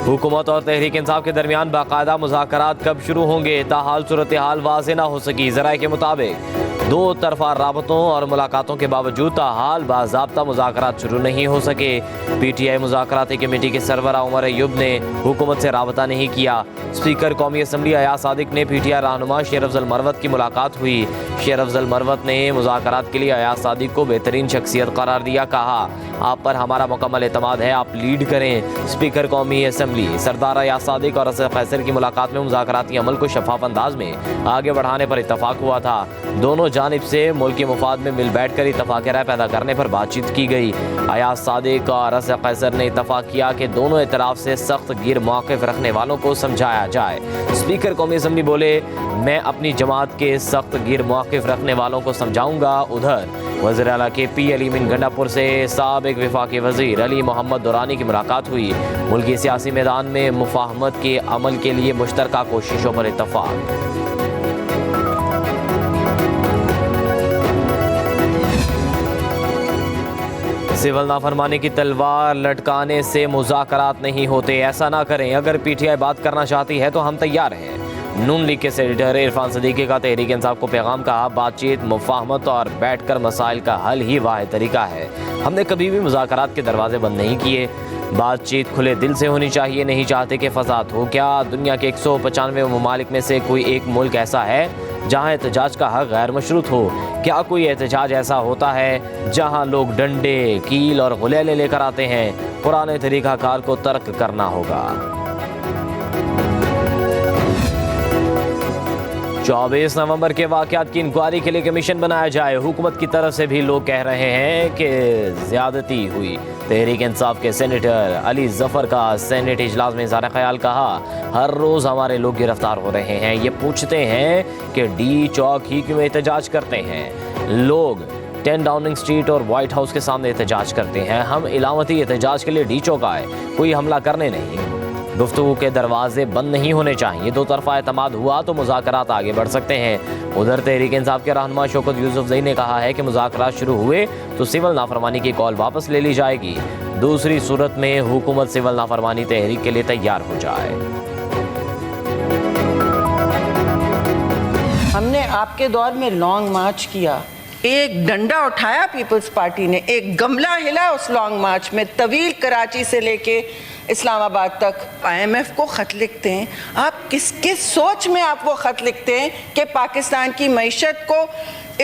हुकूमत और तहरीक इंसाफ के दरमियान बाकायदा मुज़ाकरात कब शुरू होंगे, ताहाल सूरत हाल वाज़े ना हो सकी। ज़राए के मुताबिक दो तरफा राबतों और मुलाकातों के बावजूद ताहाल बाज़ाब्ता मुज़ाकरात शुरू नहीं हो सके। PTI मुज़ाकराती कमेटी के सरबराह उमर अय्यूब ने हुकूमत से राबता नहीं किया। स्पीकर कौमी असम्बली अयाज सादिक ने PTI रहनुमा शेर अफजल मरवत की मुलाकात हुई। शेर अफजल मरवत ने मुज़ाकरात के लिए अयाज सादिक को बेहतरीन शख्सियत करार दिया। कहा, आप पर हमारा मुकम्मल एतमाद है, आप लीड करें। स्पीकर कौमी असम्बली सरदार अयाज सादिक और असद कैसर की मुलाकात में मुज़ाकराती अमल को शफाफ अंदाज में आगे बढ़ाने पर इत्तफाक हुआ था। दोनों जानिब से मुल्क के मुफाद में मिल बैठ कर इत्तफाक राय पैदा करने पर बातचीत की गई। अयाज सादिक और असद कैसर ने इत्तफाक किया कि दोनों इतराफ से सख्त गिर मौक़िफ़ रखने वालों को समझाया जाए। स्पीकर कौमी असम्बली बोले, मैं अपनी जमात के सख्त गिर मौक़िफ़ रखने वालों को समझाऊंगा। उधर वज़ीर आला KP अली मीन गंडापुर से साबिक़ वफाकी वज़ीर अली मोहम्मद दुरानी की मुलाकात हुई। मुल्की सियासी मैदान में मुफाहमत के अमल के लिए मुश्तरका कोशिशों पर इत्तफाक। सिविल नाफरमानी की तलवार लटकाने से मुज़ाकरात नहीं होते, ऐसा ना करें। अगर PTI बात करना चाहती है तो हम तैयार हैं। नून लीग के सेनेटर इरफान सदीकी का तहरीक इंसाफ को पैगाम। कहा, बातचीत, मुफाहमत और बैठकर मसाइल का हल ही वाहिद तरीका है। हमने कभी भी मुज़ाकरात के दरवाजे बंद नहीं किए। बातचीत खुले दिल से होनी चाहिए, नहीं चाहते कि फसाद हो। क्या दुनिया के 195 ममालिक में से कोई एक मुल्क ऐसा है जहाँ एहतजाज का हक गैर मशरूत हो? क्या कोई एहतजाज ऐसा होता है जहाँ लोग डंडे, कील और गुलेले लेकर आते हैं? पुराने तरीक़ाकार को तर्क करना होगा। 24 नवंबर के वाक़यात की इंक्वायरी के लिए कमीशन बनाया जाए। हुकूमत की तरफ से भी लोग कह रहे हैं कि ज़्यादती हुई। तहरीक इंसाफ के सेनेटर अली जफ़र का सेनेट इजलास में इज़हार ख्याल। कहा, हर रोज़ हमारे लोग गिरफ्तार हो रहे हैं। ये पूछते हैं कि D चौक ही क्यों एहतजाज करते हैं। लोग 10 डाउनिंग स्ट्रीट और वाइट हाउस के सामने एहतजाज करते हैं। हम इलामती एहतजाज के लिए D चौक आए, कोई हमला करने नहीं। गुफ्तगू के दरवाजे बंद नहीं होने चाहिए। दो तरफा एतमाद हुआ तो मुज़ाकरात आगे बढ़ सकते हैं। उधर तहरीक इंसाफ के रहनुमा शौकत यूसुफजई ने कहा है कि मुज़ाकरात शुरू हुए तो सिविल नाफरमानी की कॉल वापस ले ली जाएगी। दूसरी सूरत में हुकूमत सिविल नाफरमानी तहरीक के लिए तैयार हो जाए। हमने आपके दौर में लॉन्ग मार्च किया, एक डंडा उठाया पीपल्स पार्टी ने, एक गमला हिला उस लॉन्ग मार्च में। तवील कराची से लेके इस्लामाबाद तक IMF को ख़त लिखते हैं। आप किसके सोच में आप वो ख़त लिखते हैं कि पाकिस्तान की मईशत को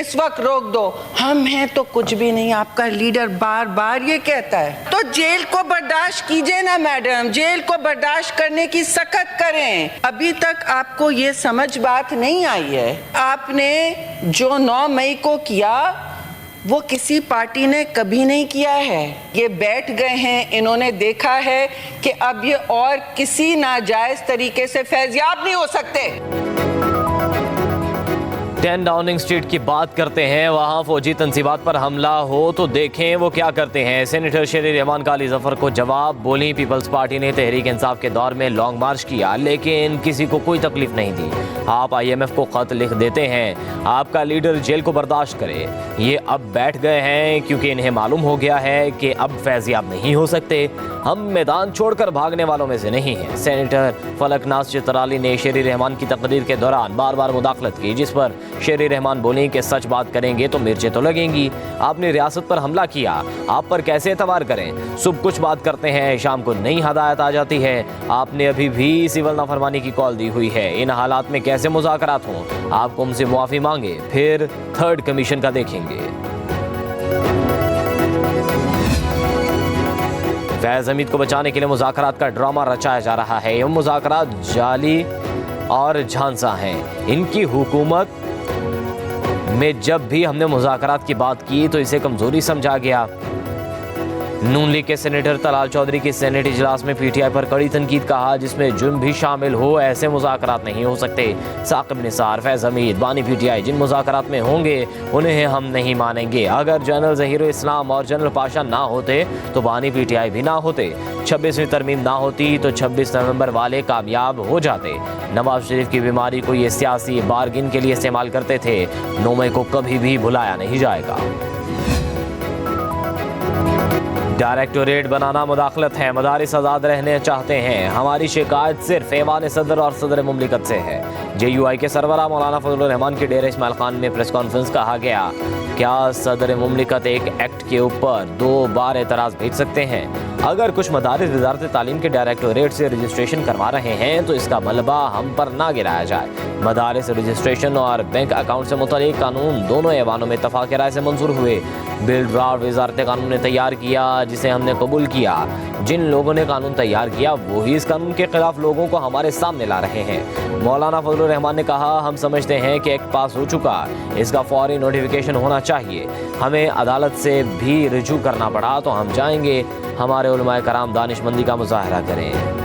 इस वक्त रोक दो? हम हैं तो कुछ भी नहीं। आपका लीडर बार बार ये कहता है। तो जेल को बर्दाश्त कीजिए ना मैडम, जेल को बर्दाश्त करने की सख्त करें। अभी तक आपको ये समझ बात नहीं आई है। आपने जो 9 मई को किया वो किसी पार्टी ने कभी नहीं किया है। ये बैठ गए हैं, इन्होंने देखा है कि अब ये और किसी नाजायज तरीके से फैज़याब नहीं हो सकते। 10 डाउनिंग स्ट्रीट की बात करते हैं, वहाँ फौजी तंसीबात पर हमला हो तो देखें वो क्या करते हैं। सेनेटर शेर रहमान का अली जफ़र को जवाब। बोली, पीपल्स पार्टी ने तहरीक इंसाफ के दौर में लॉन्ग मार्च किया लेकिन किसी को कोई तकलीफ नहीं दी। आप IMF को ख़त लिख देते हैं, आपका लीडर जेल को बर्दाश्त करे। ये अब बैठ गए हैं क्योंकि इन्हें मालूम हो गया है कि अब फैज़याब नहीं हो सकते। हम मैदान छोड़कर भागने वालों में से नहीं हैं। सेनेटर फलकनाज चित्राली ने शेर रहमान की तकरीर के दौरान बार बार मुदाखलत की, जिस पर शेर रहमान बोली कि सच बात करेंगे तो मिर्चें तो लगेंगी। आपने रियासत पर हमला किया, आप पर कैसे एतबार करें? सुबह कुछ बात करते हैं, शाम को नई हदायत आ जाती है। आपने अभी भी सिविल नाफरमानी की कॉल दी हुई है। इन हालात में कैसे मुज़ाकरात हों? आपको हमसे मुआफ़ी मांगे, फिर 3rd कमीशन का देखेंगे। फैज़ हमीद को बचाने के लिए मुज़ाकरात का ड्रामा रचाया जा रहा है। ये मुज़ाकरात जाली और झांसा हैं। इनकी हुकूमत में जब भी हमने मुज़ाकरात की बात की तो इसे कमज़ोरी समझा गया। नून लीग के सेनेटर तलाल चौधरी की सेनेट इजलास में PTI पर कड़ी तनकीद। कहा, जिसमें जुर्म भी शामिल हो ऐसे मुज़ाकरात नहीं हो सकते। साकिब निसार, फैज़ हमीद, बानी PTI जिन मुज़ाकरात में होंगे उन्हें हम नहीं मानेंगे। अगर जनरल ज़हीर इस्लाम और जनरल पाशा ना होते तो बानी PTI भी ना होते। 26वीं तरमीम ना होती तो 26 नवंबर वाले कामयाब हो जाते। नवाज शरीफ की बीमारी को ये सियासी बार्गिन के लिए इस्तेमाल करते थे। 9 मई को कभी भी भुलाया नहीं जाएगा। डायरेक्टोरेट बनाना मुदाखलत है, मदारिस आज़ाद रहने चाहते हैं। हमारी शिकायत सिर्फ ऐवान सदर और सदर मुमलिकत से है। JUI के सरबराह मौलाना फजलुर रहमान के डेरे इस्माइल खान में प्रेस कॉन्फ्रेंस कहा गया, क्या सदर मुमलिकत एक एक्ट के ऊपर 2 बार एतराज़ भेज सकते हैं? अगर कुछ मदारिस वजारत तालीम के डायरेक्टोरेट से रजिस्ट्रेशन करवा रहे हैं तो इसका मलबा हम पर ना गिराया जाए। मदारिस रजिस्ट्रेशन और बैंक अकाउंट से मुतल्लिक़ कानून दोनों ऐवानों में इत्तफ़ाक़ राय से मंजूर हुए। बिल ड्राफ्ट वजारत कानून ने तैयार किया, जिसे हमने कबूल किया। जिन लोगों ने कानून तैयार किया वही इस कानून के खिलाफ लोगों को हमारे सामने ला रहे हैं। मौलाना फजलुर रहमान ने कहा, हम समझते हैं कि एक्ट पास हो चुका, इसका फौरी नोटिफिकेशन होना चाहिए। हमें अदालत से भी रुजू करना पड़ा तो हम जाएंगे। हमारे उलमाए कराम दानिशमंदी का मुजाहरा करें।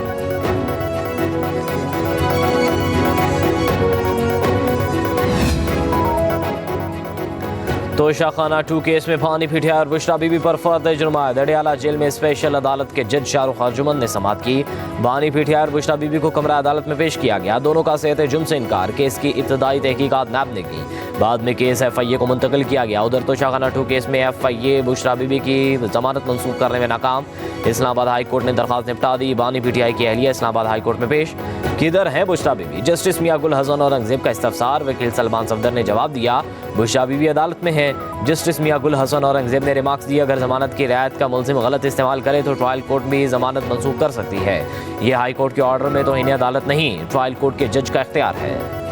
तोशाखाना 2 केस में पानी पीठिया और बुशरा बीबी पर फर्द जुर्मायत। अडियाला जेल में स्पेशल अदालत के जज शाहरुख अर्जुमन ने समाअत की। बानी पीठिया और बुशरा बीबी को कमरा अदालत में पेश किया गया। दोनों का सेहत जुर्म से इनकार। केस की इब्तदाई तहकीकात नैब ने की, बाद में केस FIA को मुंतकिल किया गया। उधर तोशाखाना 2 केस में FIA बुशरा बीबी की जमानत मंसूख करने में नाकाम। इस्लामाबाद हाई कोर्ट ने दरखास्त निपटा दी। बानी पीठिया की अहलिया इस्लामाबाद हाई कोर्ट में पेश। किधर है बुशरा बीबी? जस्टिस मियां गुल हसन औरंगजेब का इस्तफसार। वकील सलमान सफदर ने जवाब दिया, बुशरा बीबी अदालत में है। जस्टिस मियां गुल हसन औरंगजेब ने रिमार्क्स दिए, अगर जमानत की रियायत का मुलजिम गलत इस्तेमाल करे तो ट्रायल कोर्ट भी जमानत मंसूख कर सकती है। ये हाई कोर्ट के ऑर्डर में तो इन्हें अदालत नहीं, ट्रायल कोर्ट के जज का इख्तियार है।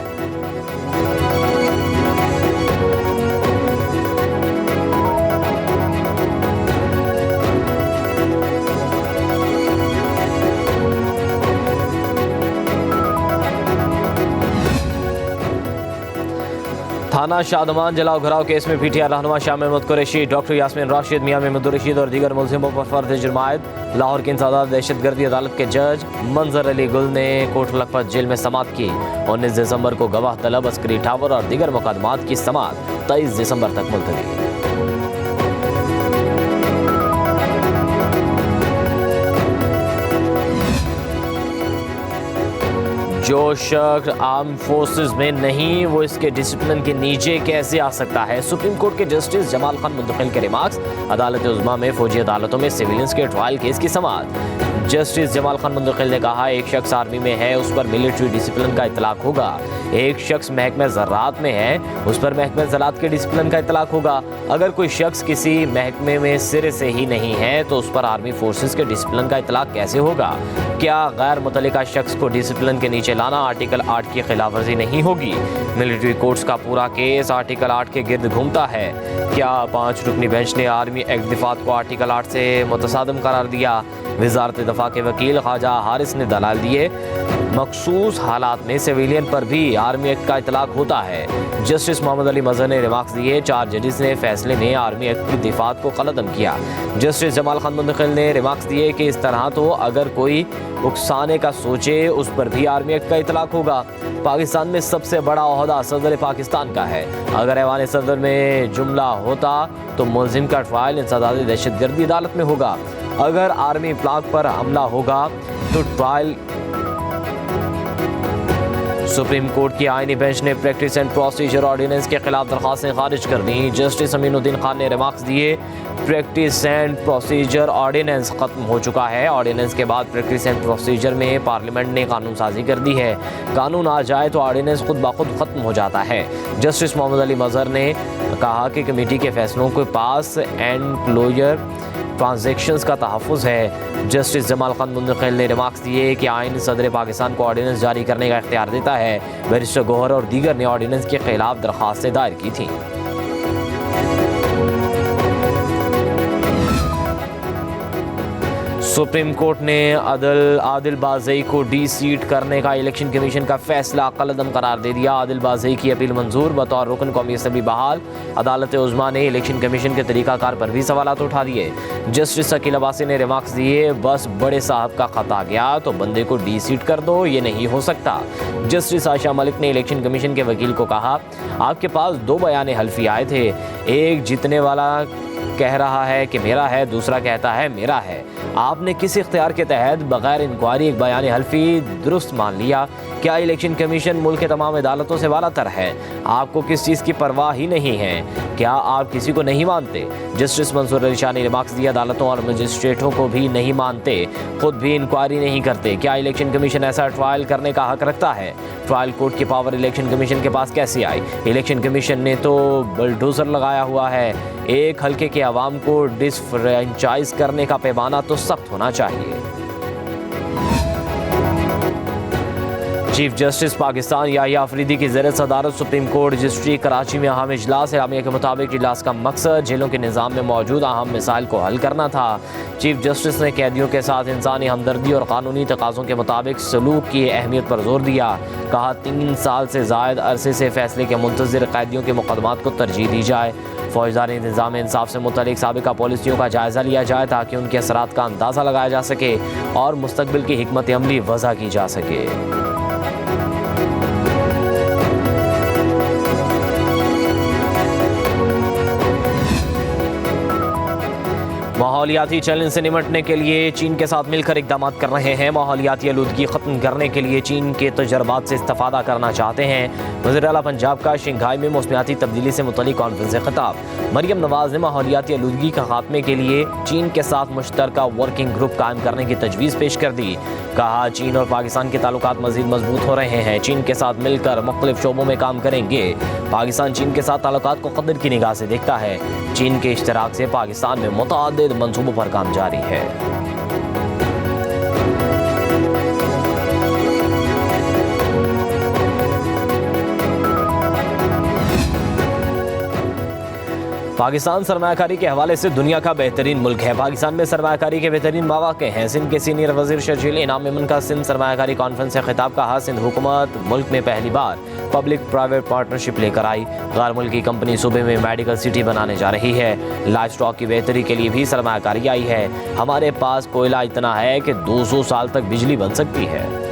थाना शादमान जलाओ घराव केस में PTI रहनुमा शाह महमूद कुरैशी, डॉक्टर यास्मीन राशिद, मियां महमूद रशीद और दीगर मुलजिमों पर फर्द जुर्मायत। लाहौर की इंसदाद दहशतगर्दी अदालत के जज मंजर अली गुल ने कोट लखपत जेल में समाअत की। 19 दिसंबर को गवाह तलब, अस्करी टावर और दीगर मुकदमात की समाअत 23 दिसंबर तक मुलतवी। जो शख्स आर्म फोर्सेस में नहीं वो इसके डिसिप्लिन के नीचे कैसे आ सकता है? सुप्रीम कोर्ट के जस्टिस जमाल खान मुंतकिल के रिमार्क्स। अदालत उज़्मा में फौजी अदालतों में सिविलियंस के ट्रायल केस की समाअत। जस्टिस जमाल खान मुंतकिल ने कहा, एक शख्स आर्मी में है उस पर मिलिट्री डिसिप्लिन का इतलाक होगा। एक शख्स महकमे ज़राअत में है उस पर महकमे ज़राअत के डिसिप्लिन का इतलाक होगा। अगर कोई शख्स किसी महकमे में सिरे से ही नहीं है तो उस पर आर्मी फोर्सेस के डिसिप्लिन का इतलाक कैसे होगा? क्या गैर मुतल्लिका शख्स को डिसिप्लिन के नीचे लाना आर्टिकल 8 की खिलाफ वर्जी नहीं होगी? मिलिट्री कोर्ट्स का पूरा केस आर्टिकल 8 के गिर्द घूमता है। क्या 5 रुकनी बेंच ने आर्मी एक्ट दिफात को आर्टिकल 8 से मुतसादम करार दिया? वजारत दफा के वकील ख्वाजा हारिस ने दलाल दिए, मखसूस हालात में सिविलियन पर भी आर्मी एक्ट का इतलाक होता है। जस्टिस मोहम्मद अली मजहर ने रिमार्क्स दिए, 4 जजेस ने फैसले में आर्मी एक्ट की दिफात को कलअदम किया। जस्टिस जमाल खान मुंतकिल ने रिमार्क्स दिए कि इस तरह तो अगर कोई उकसाने का सोचे उस पर भी आर्मी एक्ट का इतलाक होगा। पाकिस्तान में सबसे बड़ा ओहदा सदर पाकिस्तान का है। अगर ऐवान सदर में जुमला होता तो मुलजिम का ट्रायल इंसदाद दहशतगर्दी अदालत में होगा। अगर आर्मी प्लाग पर हमला होगा तो ट्रायल सुप्रीम कोर्ट की आईनी बेंच ने प्रैक्टिस एंड प्रोसीजर ऑर्डिनेंस के खिलाफ दरखास्तें खारिज कर दी। जस्टिस अमीनुद्दीन खान ने रिमार्क्स दिए, प्रैक्टिस एंड प्रोसीजर ऑर्डिनेंस खत्म हो चुका है। ऑर्डिनेंस के बाद प्रैक्टिस एंड प्रोसीजर में पार्लियामेंट ने कानून साजी कर दी है। कानून आ जाए तो ऑर्डिनेंस खुद ब खुद खत्म हो जाता है। जस्टिस मोहम्मद अली मजहर ने कहा कि कमेटी के फैसलों के पास एंड क्लोजर ट्रांजैक्शंस का तहफ़्फ़ुज़ है। जस्टिस जमाल खान मुंतकिल ने रिमार्क्स दिए कि आइन सदर पाकिस्तान को ऑर्डिनेंस जारी करने का इख्तियार देता है। बैरिस्टर गौहर और दीगर ने ऑर्डिनेंस के खिलाफ दरखास्तें दायर की थीं। सुप्रीम कोर्ट ने आदिल बाज़ई को डी-सीट करने का इलेक्शन कमीशन का फैसला कलअदम करार दे दिया। आदिल बाज़ई की अपील मंजूर, बतौर रुकन कौमी असम्बली बहाल। अदालत उज़्मा ने इलेक्शन कमीशन के तरीक़ाकार पर भी सवालात उठा दिए। जस्टिस शकील अब्बासी ने रिमार्क्स दिए, बस बड़े साहब का खत आ गया तो बंदे को डी-सीट कर दो, ये नहीं हो सकता। जस्टिस आशा मलिक ने इलेक्शन कमीशन के वकील को कहा, आपके पास 2 बयान हल्फी आए थे, एक जीतने वाला कह रहा है कि मेरा है, दूसरा कहता है मेरा है। आपने किस इख्तियार के तहत बगैर इंक्वायरी एक बयान हल्फी दुरुस्त मान लिया? क्या इलेक्शन कमीशन मुल्क के तमाम अदालतों से बालातर है? आपको किस चीज़ की परवाह ही नहीं है? क्या आप किसी को नहीं मानते? जस्टिस मंसूर अली शाह ने रिमार्क्स दिया, अदालतों और मजिस्ट्रेटों को भी नहीं मानते, खुद भी इंक्वायरी नहीं करते। क्या इलेक्शन कमीशन ऐसा ट्रायल करने का हक रखता है? ट्रायल कोर्ट की पावर इलेक्शन कमीशन के पास कैसे आई? इलेक्शन कमीशन ने तो बुलडोजर लगाया हुआ है। एक हल्के के अवाम को डिसफ्रेंचाइज करने का पैमाना तो सख्त होना चाहिए। चीफ जस्टिस पाकिस्तान याहिया अफरीदी की ज़ेर सदारत सुप्रीम कोर्ट रजिस्ट्री कराची में अहम इजलास। एलामिया के मुताबिक इजलास का मकसद जेलों के निज़ाम में मौजूद अहम मसाइल को हल करना था। चीफ जस्टिस ने कैदियों के साथ इंसानी हमदर्दी और कानूनी तकाज़ों के मुताबिक सलूक की अहमियत पर जोर दिया। कहा 3 साल से ज़ायद अरसे से फैसले के मुंतज़िर कैदियों के मुकदमात को तरजीह दी जाए। फौजदारी निज़ाम इंसाफ से मुतल्लिक़ साबिक़ा पॉलिसियों का जायज़ा लिया जाए ताकि उनके असरात का अंदाज़ा लगाया जा सके और मुस्तक़बिल की हिकमत अमली वज़ा की जा सके। माहौलियाती चैलेंज से निपटने के लिए चीन के साथ मिलकर इक़दाम कर रहे हैं। माहौलियाती आलूदगी ख़त्म करने के लिए चीन के तजर्बात से इस्तिफ़ादा करना चाहते हैं। वज़ीर आला पंजाब का शंघाई में मौसमियाती तब्दीली से मुतल्लिक़ कॉन्फ्रेंस से खिताब। मरियम नवाज़ ने माहौलियाती आलूदगी के खात्मे के लिए चीन के साथ मुश्तरका वर्किंग ग्रुप कायम करने की तजवीज़ पेश कर दी। कहा चीन और पाकिस्तान के ताल्लुकात मज़ीद मजबूत हो रहे हैं। चीन के साथ मिलकर मुख्तलिफ शोबों में काम करेंगे। पाकिस्तान चीन के साथ ताल्लुकात को कदर की निगाह से देखता है। चीन के इश्तराक से पाकिस्तान में मुतअद्दिद मंसूबों पर काम जारी है। पाकिस्तान सरमायाकारी के हवाले से दुनिया का बेहतरीन मुल्क है। पाकिस्तान में सरमायाकारी के बेहतरीन मौक़े हैं। सिंध के सीनियर वज़ीर शर्जील इनाम मेमन का सिंध सरमायाकारी कॉन्फ्रेंस से खिताब। कहा सिंध हुकूमत मुल्क में पहली बार पब्लिक प्राइवेट पार्टनरशिप लेकर आई। गैर मुल्की कंपनी सूबे में मेडिकल सिटी बनाने जा रही है। लाइफ स्टॉक की बेहतरी के लिए भी सरमायाकारी आई है। हमारे पास कोयला इतना है कि 200 साल तक बिजली बन सकती है।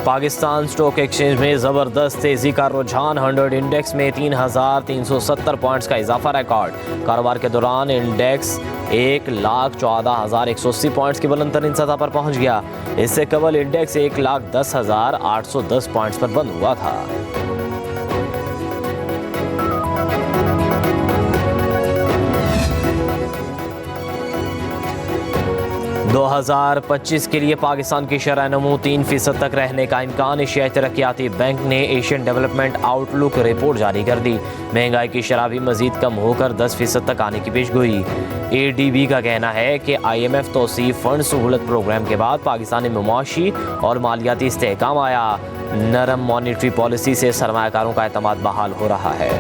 पाकिस्तान स्टॉक एक्सचेंज में ज़बरदस्त तेज़ी का रुझान। 100 इंडेक्स में 3,370 पॉइंट्स का इजाफा रिकॉर्ड। कारोबार के दौरान इंडेक्स 1,14,180 पॉइंट्स की बुलंद तरीन सतह पर पहुंच गया। इससे कबल इंडेक्स 1,10,810 पॉइंट्स पर बंद हुआ था। 2025 के लिए पाकिस्तान की शरह नमू 3% तक रहने का इम्कान। एशियाई तरक्याती बैंक ने एशियन डेवलपमेंट आउटलुक रिपोर्ट जारी कर दी। महंगाई की शरह भी मजीद कम होकर 10% तक आने की पेशगोई। ADB का कहना है कि IMF तौसीफ फंड सहूलत प्रोग्राम के बाद पाकिस्तानी में मुआशी और मालियाती इस्तेहकाम आया। नरम मॉनिटरी पॉलिसी से सरमायाकारों का एतमाद बहाल हो रहा है।